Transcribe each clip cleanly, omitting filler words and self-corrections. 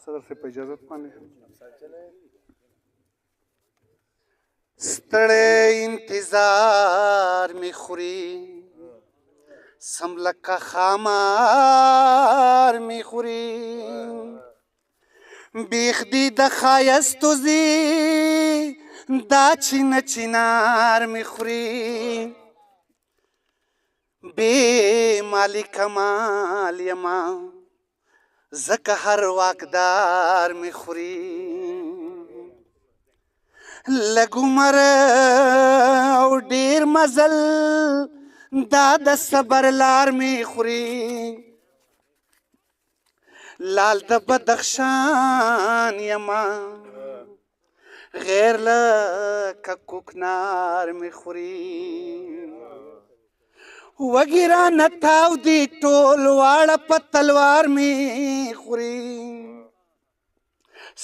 صدر سے په اجازت باندې ستړی انتظار می خوري سم لکه خامار می خوري بیخ دی د ښایستو زی دا چینه چینار می خوري بے مالی کمال یما زکه هر واکدار می خوري لږ عمر او ډیر مزل دا د صبر لار می خوري لال د بدخشان یما غیر لکه کوکنار می خوري وګیرا نتاو دی ټول واړه په تلوار می خوري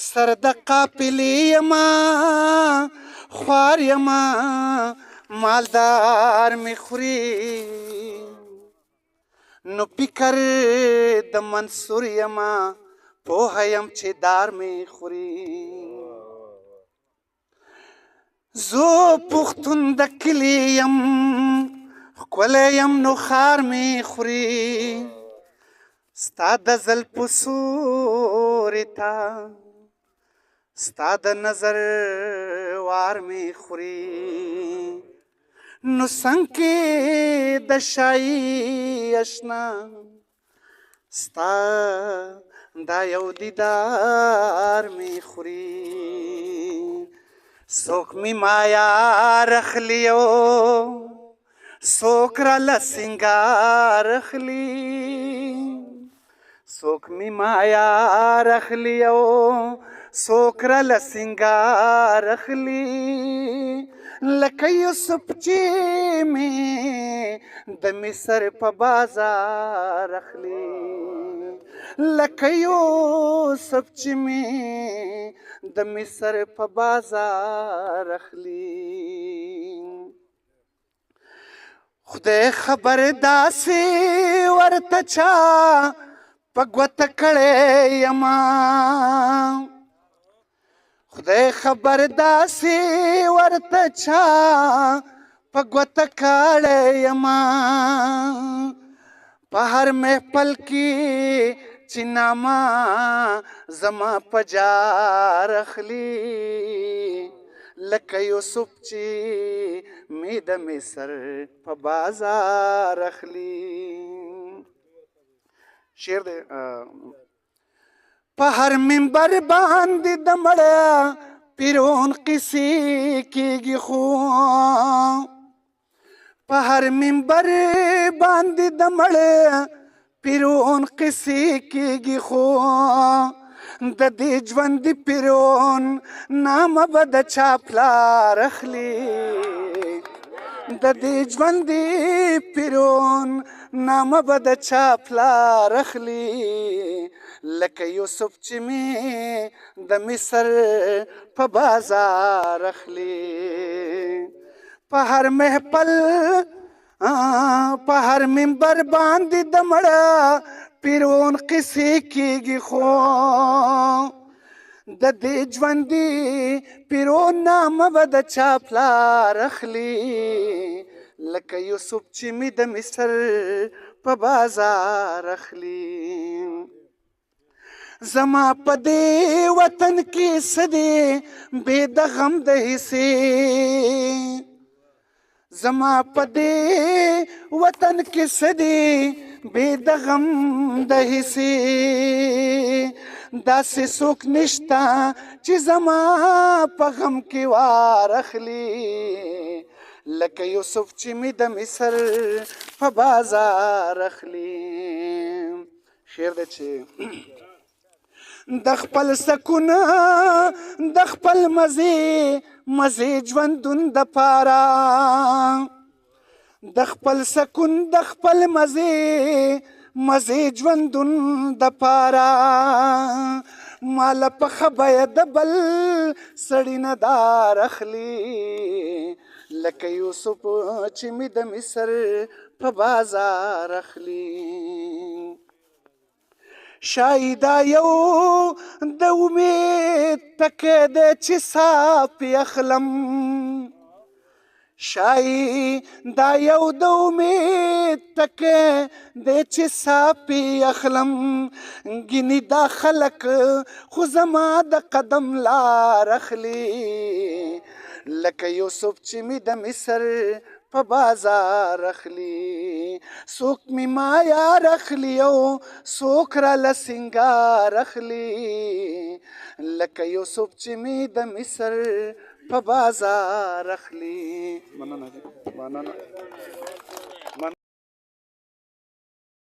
سر د قافلې یما خوار یما مالدار می خوري نو فکر د منصور یما پوه یم چې دار می خوري زو پښتون د کلي یم ښکلی یم نو ښار می خوري ستا د زلفو سورې ته ستا د نظر وار می خوري نو څنګ کې د شایي اشنا ستا دا یو دیدار می خوري څوک می مایا رخلیو څوک راله سینګار اخلي څوک می مایا رخلیو څوک راله سینګار اخلي لکه یوسف چې می د مصر په بازار اخلي لکه یوسف چې می د مصر په بازار اخلي خدای خبر داسې ورته چا په ګوته کړی یما خدای خبر داسې ورته چا په ګوته کړی یما په هر محفل کې چې نامه زما په جار اخلي لکه یوسف چې می د مصر په بازار اخلي شعر دی په هر منبر باندې د مړه پیرون قصې کېږي خو په هر منبر باندې د مړه پیرون قصې کېږي خو د دې ژوند پیرون نامه به د چا پلار اخلي د دې ژوند پیرون نامه به د چا پلار اخلي لکه یوسف چې می د مصر په بازار اخلي په هر محفل په هر منبر باندې د مړه پیرون قصې کېږي خو د دې ژوندي پیرون نامه به د چا پلار اخلي لکه یوسف چې می د مصر په بازار اخلي زما په دې وطن کې څه دی بې د غم د حصې زما په دې وطن کې څه دی بې د غم د حصې داسې څوک نشته چې زما په غم کې وار اخلي لکه یوسف چې می د مصر په بازار اخلي شعر دی چې د خپل سکون د خپل مزې ژوندون د پاره د خپل سکون د خپل مزې ژوندون د پاره مال په خبره د بل سړی نه دار اخلي لکه یوسف چې می د مصر په بازار اخلي شاید دا یو د امید ټکی دی چې ساه پې اخلم شاید دا یو د امید ټکی دی چې ساه پې اخلم ګینې دا خلک خو زما د قدم لار اخلي لکه یوسف چې مې د مصر په بازار اخلي څوک مې مایار اخلي او څوک راله سینګار اخلي لکه یوسف چې مې د مصر په بازار اخلي. مننه.